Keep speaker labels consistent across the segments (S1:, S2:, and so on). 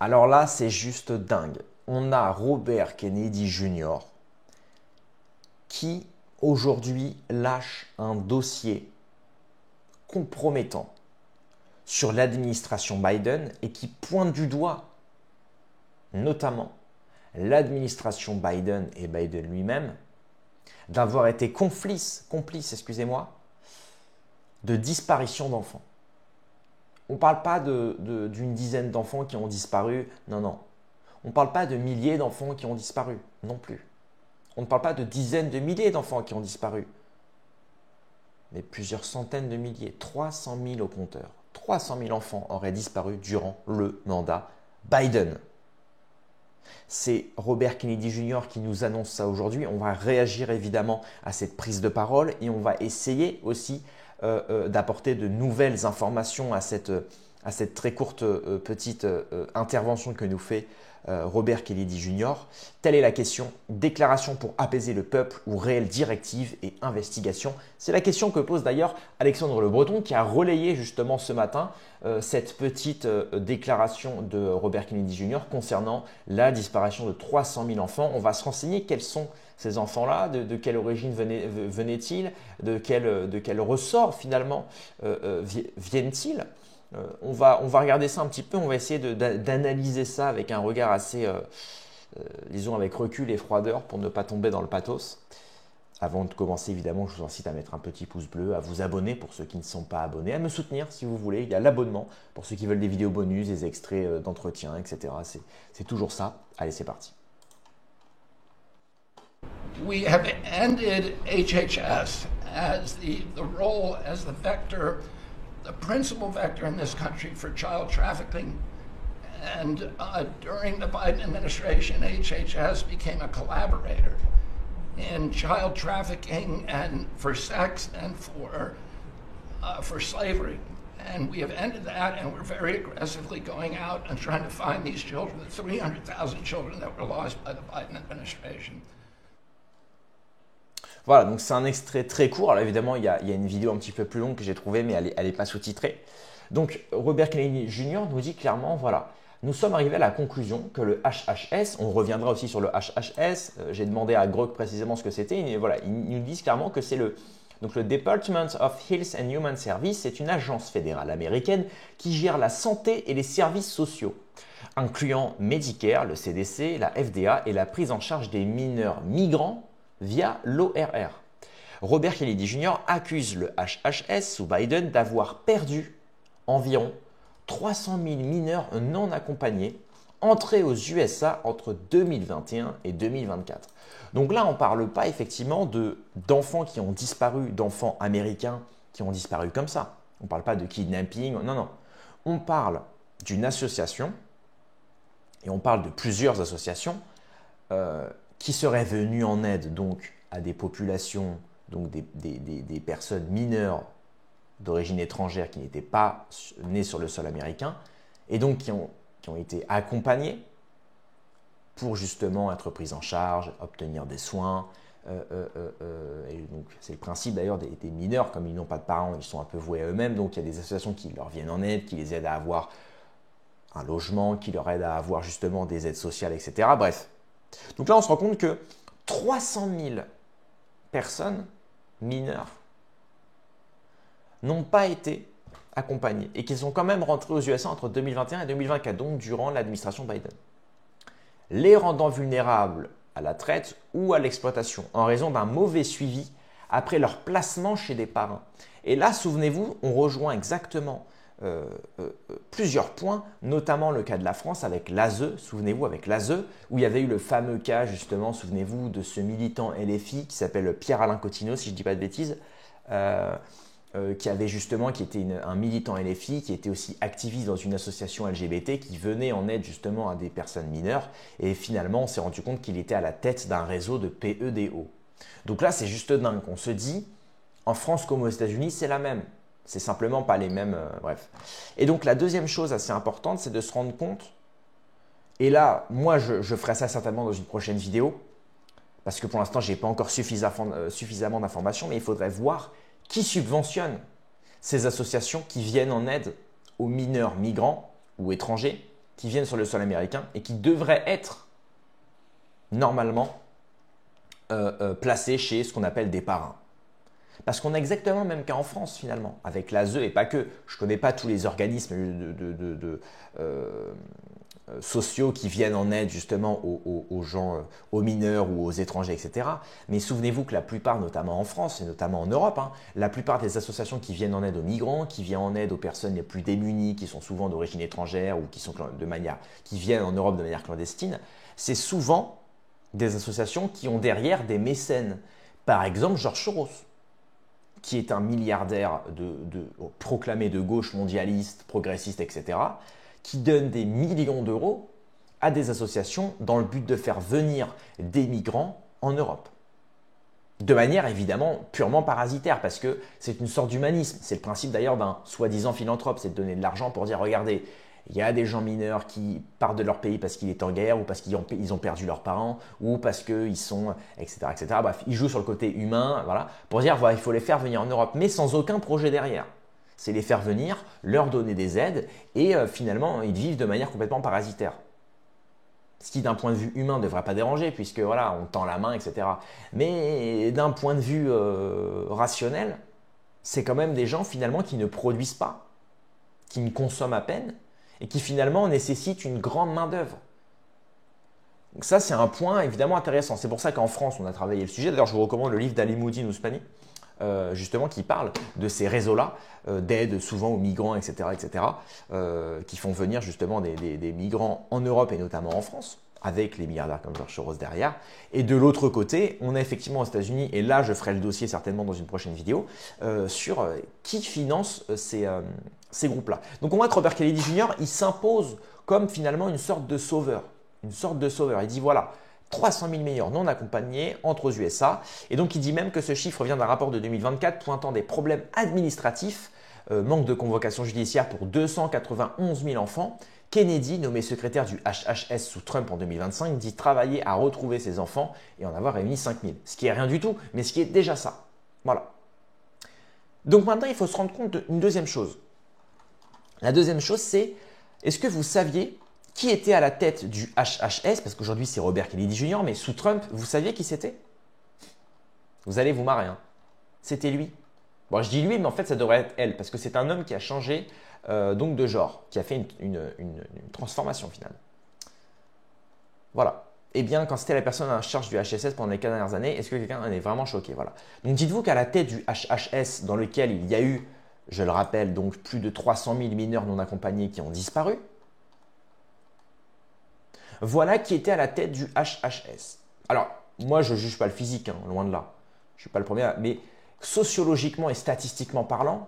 S1: Alors là, c'est juste dingue. On a Robert Kennedy Jr. qui aujourd'hui lâche un dossier compromettant sur l'administration Biden et qui pointe du doigt notamment l'administration Biden et Biden lui-même d'avoir été complice, de disparition d'enfants. On ne parle pas d'une dizaine d'enfants qui ont disparu, non, non. On ne parle pas de milliers d'enfants qui ont disparu, non plus. On ne parle pas de dizaines de milliers d'enfants qui ont disparu, mais plusieurs centaines de milliers, 300 000 au compteur. 300 000 enfants auraient disparu durant le mandat Biden. C'est Robert Kennedy Jr. qui nous annonce ça aujourd'hui. On va réagir évidemment à cette prise de parole et on va essayer aussi d'apporter de nouvelles informations à cette très courte petite intervention que nous fait Robert Kennedy Jr. Telle est la question. Déclaration pour apaiser le peuple ou réelle directive et investigation? C'est la question que pose d'ailleurs Alexandre Le Breton qui a relayé justement ce matin cette petite déclaration de Robert Kennedy Jr. concernant la disparition de 300 000 enfants. On va se renseigner quels sont ces enfants-là, de quelle origine venaient-ils, de quel ressort finalement viennent-ils. On va regarder ça un petit peu, on va essayer d'analyser ça avec un regard assez, disons avec recul et froideur pour ne pas tomber dans le pathos. Avant de commencer, évidemment, je vous incite à mettre un petit pouce bleu, à vous abonner pour ceux qui ne sont pas abonnés, à me soutenir si vous voulez. Il y a l'abonnement pour ceux qui veulent des vidéos bonus, des extraits d'entretien, etc. C'est toujours ça. Allez, c'est parti.
S2: We have ended HHS as the role as the vector, the principal vector in this country for child trafficking. And during the Biden administration, HHS became a collaborator in child trafficking and for sex and for slavery. And we have ended that, and we're very aggressively going out and trying to find these children, the 300,000 children that were lost by the Biden administration.
S1: Voilà, donc c'est un extrait très court. Alors évidemment, il y a une vidéo un petit peu plus longue que j'ai trouvée, mais elle n'est pas sous-titrée. Donc Robert Kennedy Jr. nous dit clairement, voilà, nous sommes arrivés à la conclusion que le HHS, on reviendra aussi sur le HHS, j'ai demandé à Grok précisément ce que c'était, et voilà, ils nous disent clairement que c'est le Department of Health and Human Services, c'est une agence fédérale américaine qui gère la santé et les services sociaux, incluant Medicare, le CDC, la FDA et la prise en charge des mineurs migrants via l'ORR. Robert Kennedy Jr. accuse le HHS sous Biden d'avoir perdu environ 300 000 mineurs non accompagnés entrés aux USA entre 2021 et 2024. Donc là, on ne parle pas effectivement d'enfants qui ont disparu, d'enfants américains qui ont disparu comme ça. On ne parle pas de kidnapping, non, non. On parle d'une association, et on parle de plusieurs associations qui seraient venues en aide donc à des populations, donc des personnes mineures d'origine étrangère qui n'étaient pas nées sur le sol américain et donc qui ont été accompagnées pour justement être prises en charge, obtenir des soins. Et donc c'est le principe d'ailleurs des mineurs, comme ils n'ont pas de parents, ils sont un peu voués à eux-mêmes, donc il y a des associations qui leur viennent en aide, qui les aident à avoir un logement, qui leur aident à avoir justement des aides sociales, etc. Bref. Donc là, on se rend compte que 300 000 personnes mineures n'ont pas été accompagnées et qui sont quand même rentrées aux USA entre 2021 et 2024, donc durant l'administration Biden, les rendant vulnérables à la traite ou à l'exploitation en raison d'un mauvais suivi après leur placement chez des parents. Et là, souvenez-vous, on rejoint exactement plusieurs points, notamment le cas de la France avec l'ASE, souvenez-vous, avec l'ASE, où il y avait eu le fameux cas, justement, souvenez-vous, de ce militant LFI qui s'appelle Pierre-Alain Cotineau, si je ne dis pas de bêtises, qui était un militant LFI, qui était aussi activiste dans une association LGBT, qui venait en aide justement à des personnes mineures, et finalement, on s'est rendu compte qu'il était à la tête d'un réseau de PEDO. Donc là, c'est juste dingue. On se dit, en France comme aux États-Unis, c'est la même. C'est simplement pas les mêmes, bref. Et donc la deuxième chose assez importante, c'est de se rendre compte, et là, moi je ferai ça certainement dans une prochaine vidéo, parce que pour l'instant, je n'ai pas encore suffisamment d'informations, mais il faudrait voir qui subventionne ces associations qui viennent en aide aux mineurs migrants ou étrangers qui viennent sur le sol américain et qui devraient être normalement placés chez ce qu'on appelle des parrains. Parce qu'on a exactement le même cas en France finalement, avec l'ASE et pas que. Je ne connais pas tous les organismes sociaux qui viennent en aide justement aux gens, aux mineurs ou aux étrangers, etc. Mais souvenez-vous que la plupart, notamment en France et notamment en Europe, la plupart des associations qui viennent en aide aux migrants, qui viennent en aide aux personnes les plus démunies, qui sont souvent d'origine étrangère ou qui viennent en Europe de manière clandestine, c'est souvent des associations qui ont derrière des mécènes. Par exemple, Georges Soros, qui est un milliardaire proclamé de gauche, mondialiste, progressiste, etc., qui donne des millions d'euros à des associations dans le but de faire venir des migrants en Europe. De manière évidemment purement parasitaire, parce que c'est une sorte d'humanisme. C'est le principe d'ailleurs d'un soi-disant philanthrope, c'est de donner de l'argent pour dire « Regardez, il y a des gens mineurs qui partent de leur pays parce qu'il est en guerre ou parce qu'ils ont perdu leurs parents ou parce qu'ils sont, etc., etc. » Bref, ils jouent sur le côté humain, voilà, pour dire voilà, il faut les faire venir en Europe, mais sans aucun projet derrière. C'est les faire venir, leur donner des aides et finalement, ils vivent de manière complètement parasitaire. Ce qui, d'un point de vue humain, ne devrait pas déranger puisque voilà, on tend la main, etc. Mais d'un point de vue rationnel, c'est quand même des gens finalement qui ne produisent pas, qui ne consomment à peine et qui finalement nécessitent une grande main-d'œuvre. Donc ça, c'est un point évidemment intéressant. C'est pour ça qu'en France, on a travaillé le sujet. D'ailleurs, je vous recommande le livre d'Alimoudine Ousmani, justement, qui parle de ces réseaux-là d'aide souvent aux migrants, etc., qui font venir justement des migrants en Europe et notamment en France, avec les milliardaires comme Georges Soros derrière. Et de l'autre côté, on a effectivement aux États-Unis, et là je ferai le dossier certainement dans une prochaine vidéo, sur qui finance ces groupes-là. Donc on voit que Robert Kennedy Jr., il s'impose comme finalement une sorte de sauveur. Une sorte de sauveur. Il dit voilà, 300 000 mineurs non accompagnés entre aux USA. Et donc il dit même que ce chiffre vient d'un rapport de 2024 pointant des problèmes administratifs, manque de convocation judiciaire pour 291 000 enfants. Kennedy, nommé secrétaire du HHS sous Trump en 2025, dit travailler à retrouver ses enfants et en avoir réuni 5 000. Ce qui est rien du tout, mais ce qui est déjà ça. Voilà. Donc maintenant, il faut se rendre compte d'une deuxième chose. La deuxième chose, c'est, est-ce que vous saviez qui était à la tête du HHS? Parce qu'aujourd'hui, c'est Robert Kennedy Jr., mais sous Trump, vous saviez qui c'était? Vous allez vous marrer. C'était lui. Bon, je dis lui, mais en fait, ça devrait être elle, parce que c'est un homme qui a changé donc de genre, qui a fait une transformation finalement. Voilà. Eh bien, quand c'était la personne en charge du HHS pendant les 4 dernières années, est-ce que quelqu'un en est vraiment choqué? Voilà. Donc, dites-vous qu'à la tête du HHS, dans lequel il y a eu, je le rappelle, donc plus de 300 000 mineurs non accompagnés qui ont disparu, voilà qui était à la tête du HHS. Alors, moi, je ne juge pas le physique, loin de là. Je ne suis pas le premier, mais sociologiquement et statistiquement parlant,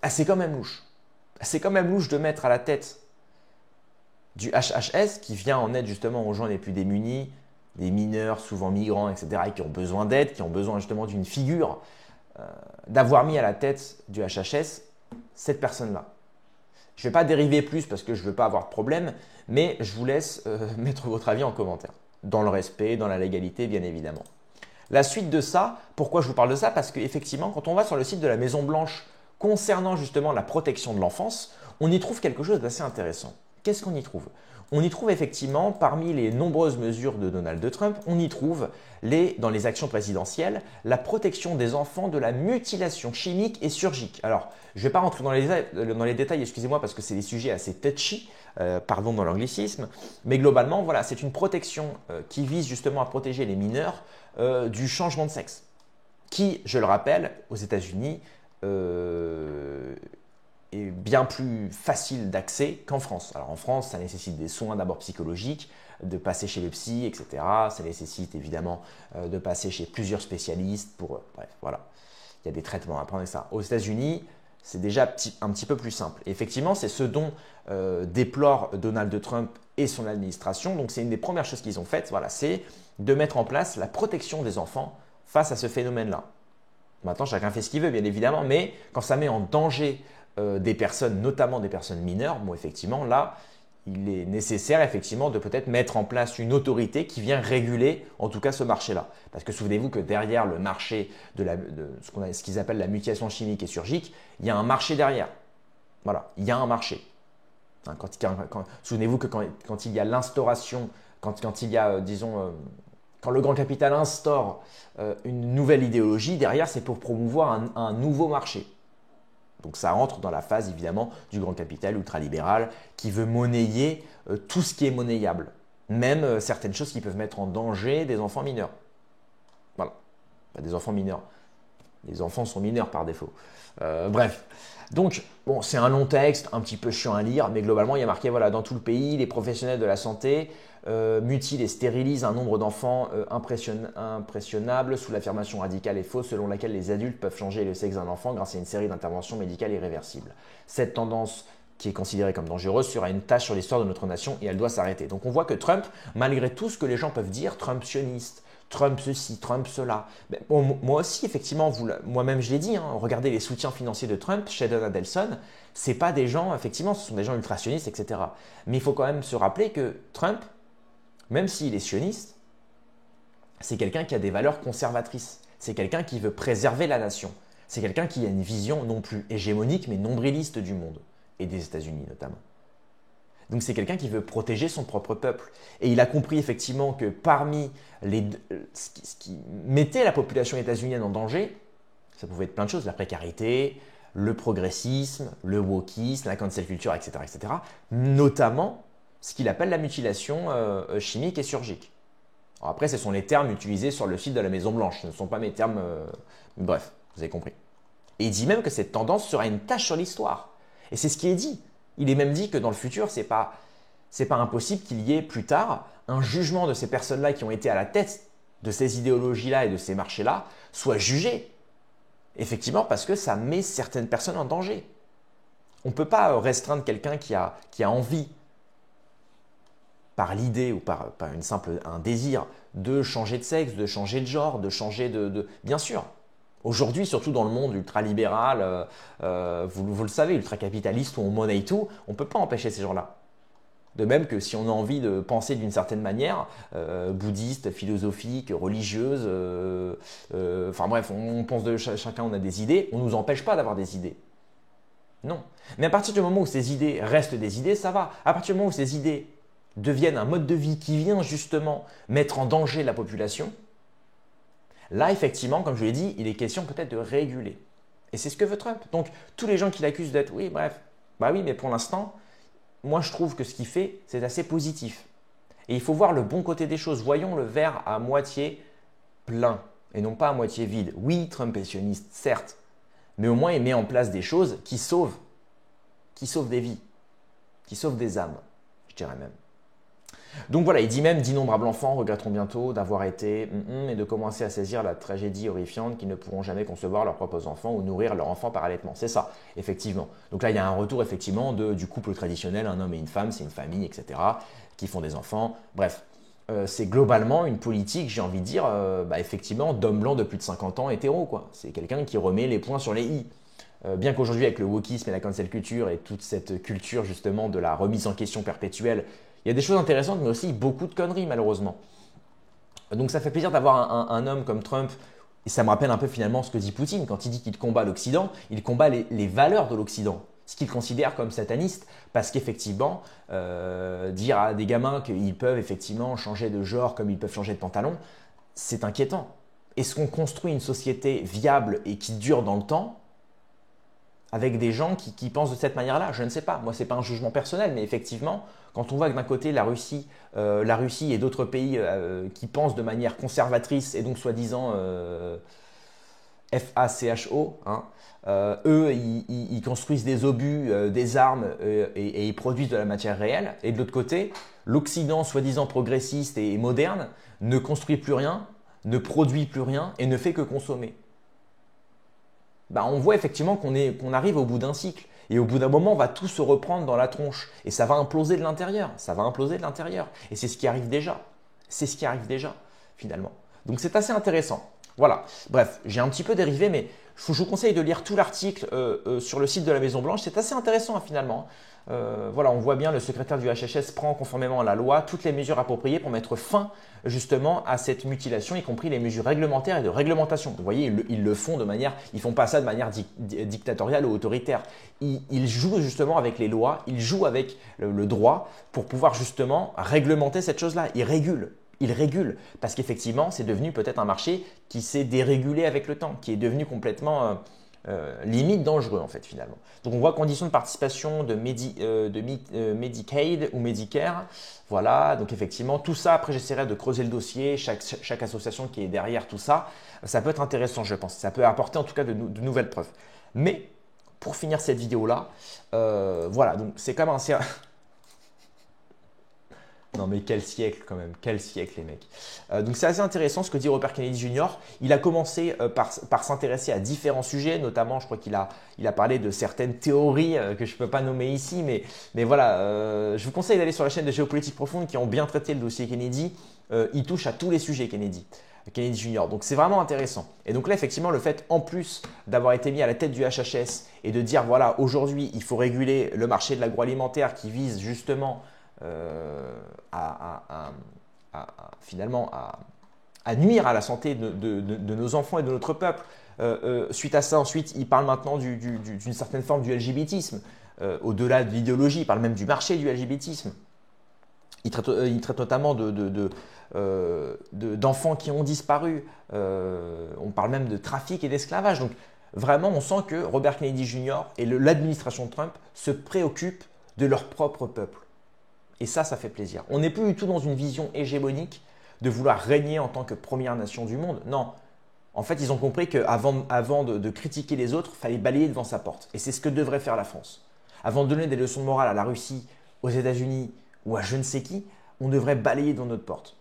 S1: c'est quand même louche. C'est quand même louche de mettre à la tête du HHS, qui vient en aide justement aux gens les plus démunis, des mineurs, souvent migrants, etc., et qui ont besoin d'aide, qui ont besoin justement d'une figure, d'avoir mis à la tête du HHS cette personne-là. Je ne vais pas dériver plus parce que je ne veux pas avoir de problème, mais je vous laisse mettre votre avis en commentaire, dans le respect, dans la légalité, bien évidemment. La suite de ça, pourquoi je vous parle de ça? Parce qu'effectivement, quand on va sur le site de la Maison-Blanche concernant justement la protection de l'enfance, on y trouve quelque chose d'assez intéressant. Qu'est-ce qu'on y trouve? On y trouve effectivement, parmi les nombreuses mesures de Donald Trump, on y trouve, dans les actions présidentielles, la protection des enfants de la mutilation chimique et surgique. Alors, je ne vais pas rentrer dans les détails, excusez-moi, parce que c'est des sujets assez touchy, pardon dans l'anglicisme, mais globalement, voilà, c'est une protection qui vise justement à protéger les mineurs du changement de sexe, qui, je le rappelle, aux États-Unis, est bien plus facile d'accès qu'en France. Alors en France, ça nécessite des soins d'abord psychologiques, de passer chez le psy, etc. Ça nécessite évidemment de passer chez plusieurs spécialistes pour… bref, voilà. Il y a des traitements à prendre et ça. Aux États-Unis, c'est déjà un petit peu plus simple. Et effectivement, c'est ce dont déplore Donald Trump et son administration. Donc c'est une des premières choses qu'ils ont faites, voilà, c'est de mettre en place la protection des enfants face à ce phénomène-là. Maintenant, chacun fait ce qu'il veut, bien évidemment, mais quand ça met en danger des personnes, notamment des personnes mineures, bon, effectivement, là, il est nécessaire, effectivement, de peut-être mettre en place une autorité qui vient réguler, en tout cas, ce marché-là. Parce que souvenez-vous que derrière le marché de ce qu'ils appellent la mutilation chimique et surgique, il y a un marché derrière. Voilà, il y a un marché. Hein, souvenez-vous que quand il y a l'instauration, quand il y a, quand le grand capital instaure une nouvelle idéologie, derrière, c'est pour promouvoir un nouveau marché. Donc ça entre dans la phase, évidemment, du grand capital ultralibéral qui veut monnayer tout ce qui est monnayable. Même certaines choses qui peuvent mettre en danger des enfants mineurs. Voilà, pas des enfants mineurs. Les enfants sont mineurs par défaut. Bref. Donc, bon, c'est un long texte, un petit peu chiant à lire, mais globalement, il y a marqué, voilà, dans tout le pays, les professionnels de la santé mutilent et stérilisent un nombre d'enfants impressionnable sous l'affirmation radicale et fausse selon laquelle les adultes peuvent changer le sexe d'un enfant grâce à une série d'interventions médicales irréversibles. Cette tendance qui est considérée comme dangereuse sera une tache sur l'histoire de notre nation et elle doit s'arrêter. Donc on voit que Trump, malgré tout ce que les gens peuvent dire, Trump sioniste, Trump ceci, Trump cela. Mais bon, moi aussi, effectivement, moi-même je l'ai dit, hein, regardez les soutiens financiers de Trump, Sheldon Adelson, c'est pas des gens, effectivement, ce sont des gens ultra-sionistes, etc. Mais il faut quand même se rappeler que Trump, même s'il est sioniste, c'est quelqu'un qui a des valeurs conservatrices. C'est quelqu'un qui veut préserver la nation. C'est quelqu'un qui a une vision non plus hégémonique, mais nombriliste du monde, et des États-Unis notamment. Donc c'est quelqu'un qui veut protéger son propre peuple. Et il a compris effectivement que parmi ce qui mettait la population états-unienne en danger, ça pouvait être plein de choses, la précarité, le progressisme, le wokisme, la cancel culture, etc., etc. Notamment ce qu'il appelle la mutilation chimique et surgique. Alors après, ce sont les termes utilisés sur le site de la Maison-Blanche, ce ne sont pas mes termes... bref, vous avez compris. Et il dit même que cette tendance sera une tache sur l'histoire. Et c'est ce qui est dit. Il est même dit que dans le futur, c'est pas impossible qu'il y ait plus tard un jugement de ces personnes-là qui ont été à la tête de ces idéologies-là et de ces marchés-là, soit jugé. Effectivement, parce que ça met certaines personnes en danger. On ne peut pas restreindre quelqu'un qui a envie, par l'idée ou par un désir, de changer de sexe, de changer de genre, de changer de... Bien sûr. Aujourd'hui, surtout dans le monde ultralibéral, vous le savez, ultracapitaliste où on monnaie tout, on ne peut pas empêcher ces gens-là. De même que si on a envie de penser d'une certaine manière, bouddhiste, philosophique, religieuse, enfin bref, on pense de chacun, on a des idées, on ne nous empêche pas d'avoir des idées. Non. Mais à partir du moment où ces idées restent des idées, ça va. À partir du moment où ces idées deviennent un mode de vie qui vient justement mettre en danger la population, là, effectivement, comme je l'ai dit, il est question peut-être de réguler. Et c'est ce que veut Trump. Donc, tous les gens qui l'accusent d'être, oui, bref, bah oui, mais pour l'instant, moi, je trouve que ce qu'il fait, c'est assez positif. Et il faut voir le bon côté des choses. Voyons le verre à moitié plein et non pas à moitié vide. Oui, Trump est sioniste, certes, mais au moins, il met en place des choses qui sauvent des vies, qui sauvent des âmes, je dirais même. Donc voilà, il dit même d'innombrables enfants regretteront bientôt d'avoir été et de commencer à saisir la tragédie horrifiante qu'ils ne pourront jamais concevoir leurs propres enfants ou nourrir leurs enfants par allaitement. C'est ça, effectivement. Donc là, il y a un retour effectivement du couple traditionnel, un homme et une femme, c'est une famille, etc., qui font des enfants. Bref, c'est globalement une politique, j'ai envie de dire, effectivement, d'homme blanc de plus de 50 ans hétéro, quoi. C'est quelqu'un qui remet les points sur les i. Bien qu'aujourd'hui, avec le wokisme et la cancel culture et toute cette culture justement de la remise en question perpétuelle, il y a des choses intéressantes, mais aussi beaucoup de conneries, malheureusement. Donc ça fait plaisir d'avoir un homme comme Trump, et ça me rappelle un peu finalement ce que dit Poutine. Quand il dit qu'il combat l'Occident, il combat les valeurs de l'Occident, ce qu'il considère comme sataniste, parce qu'effectivement, dire à des gamins qu'ils peuvent effectivement changer de genre comme ils peuvent changer de pantalon, c'est inquiétant. Est-ce qu'on construit une société viable et qui dure dans le temps avec des gens qui pensent de cette manière-là? Je ne sais pas. Moi, ce n'est pas un jugement personnel, mais effectivement, quand on voit que d'un côté, la Russie et d'autres pays qui pensent de manière conservatrice et donc soi-disant FACHO, hein, eux, ils construisent des obus, des armes et ils produisent de la matière réelle. Et de l'autre côté, l'Occident, soi-disant progressiste et moderne, ne construit plus rien, ne produit plus rien et ne fait que consommer. On voit effectivement qu'on arrive au bout d'un cycle. Et au bout d'un moment, on va tout se reprendre dans la tronche. Et ça va imploser de l'intérieur. Ça va imploser de l'intérieur. Et c'est ce qui arrive déjà. C'est ce qui arrive déjà, finalement. Donc c'est assez intéressant. Voilà. Bref, j'ai un petit peu dérivé, mais je vous conseille de lire tout l'article sur le site de la Maison Blanche. C'est assez intéressant finalement. Voilà, on voit bien le secrétaire du HHS prend conformément à la loi toutes les mesures appropriées pour mettre fin justement à cette mutilation, y compris les mesures réglementaires et de réglementation. Vous voyez, ils le font de manière, ils font pas ça de manière dictatoriale ou autoritaire. Ils jouent justement avec les lois, ils jouent avec le droit pour pouvoir justement réglementer cette chose-là. Ils régulent parce qu'effectivement, c'est devenu peut-être un marché qui s'est dérégulé avec le temps, qui est devenu complètement limite dangereux en fait finalement. Donc on voit conditions de participation de Medicaid ou Medicare. Voilà, donc effectivement tout ça, après j'essaierai de creuser le dossier, chaque association qui est derrière tout ça, ça peut être intéressant je pense, ça peut apporter en tout cas de nouvelles preuves. Mais pour finir cette vidéo là, voilà, donc c'est quand même assez... Non mais quel siècle quand même, quel siècle les mecs. Donc c'est assez intéressant ce que dit Robert Kennedy Jr. Il a commencé par s'intéresser à différents sujets, notamment je crois qu'il a parlé de certaines théories que je ne peux pas nommer ici, mais voilà, je vous conseille d'aller sur la chaîne de Géopolitique Profonde qui ont bien traité le dossier Kennedy. Il touche à tous les sujets Kennedy Jr. Donc c'est vraiment intéressant. Et donc là effectivement le fait en plus d'avoir été mis à la tête du HHS et de dire voilà aujourd'hui il faut réguler le marché de l'agroalimentaire qui vise justement finalement à nuire à la santé de nos enfants et de notre peuple. Suite à ça, ensuite, il parle maintenant d'une certaine forme du LGBTisme. Au-delà de l'idéologie, il parle même du marché du LGBTisme. Il traite notamment d'enfants qui ont disparu. On parle même de trafic et d'esclavage. Donc vraiment, on sent que Robert Kennedy Jr. et l'administration Trump se préoccupent de leur propre peuple. Et ça fait plaisir. On n'est plus du tout dans une vision hégémonique de vouloir régner en tant que première nation du monde. Non. En fait, ils ont compris qu'avant de critiquer les autres, il fallait balayer devant sa porte. Et c'est ce que devrait faire la France. Avant de donner des leçons de morale à la Russie, aux États-Unis ou à je ne sais qui, on devrait balayer devant notre porte.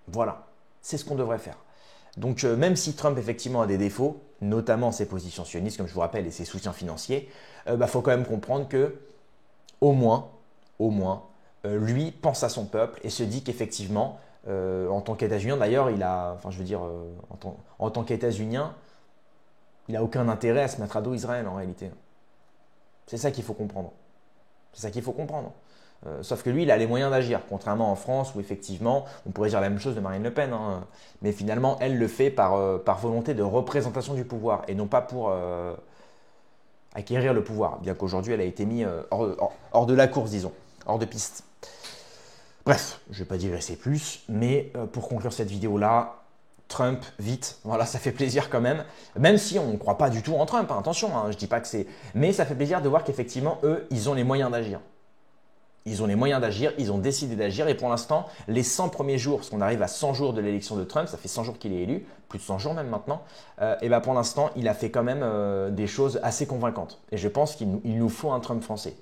S1: Voilà. C'est ce qu'on devrait faire. Donc, même si Trump, effectivement, a des défauts, notamment ses positions sionistes, comme je vous rappelle, et ses soutiens financiers, faut quand même comprendre que, au moins, lui pense à son peuple et se dit qu'effectivement, en tant qu'États-Unien, d'ailleurs, en tant qu'États-Unien, il n'a aucun intérêt à se mettre à dos Israël en réalité. C'est ça qu'il faut comprendre. C'est ça qu'il faut comprendre. Sauf que lui, il a les moyens d'agir, contrairement en France où effectivement, on pourrait dire la même chose de Marine Le Pen. Hein, mais finalement, elle le fait par volonté de représentation du pouvoir et non pas pour acquérir le pouvoir, bien qu'aujourd'hui, elle a été mise hors de la course, disons, hors de piste. Bref, je ne vais pas digresser plus, mais pour conclure cette vidéo-là, Trump, vite, voilà, ça fait plaisir quand même. Même si on ne croit pas du tout en Trump, hein, attention, hein, je ne dis pas que c'est... Mais ça fait plaisir de voir qu'effectivement, eux, ils ont les moyens d'agir. Ils ont les moyens d'agir, ils ont décidé d'agir et pour l'instant, les 100 premiers jours, parce qu'on arrive à 100 jours de l'élection de Trump, ça fait 100 jours qu'il est élu, plus de 100 jours même maintenant, et pour l'instant, il a fait quand même des choses assez convaincantes. Et je pense qu'il nous faut un Trump français.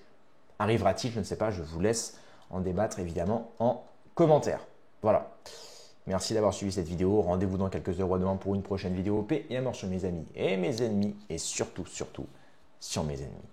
S1: Arrivera-t-il? Je ne sais pas, je vous laisse en débattre évidemment en commentaire. Voilà. Merci d'avoir suivi cette vidéo. Rendez-vous dans quelques heures ou demain pour une prochaine vidéo. Paix et amour sur mes amis et mes ennemis et surtout sur mes ennemis.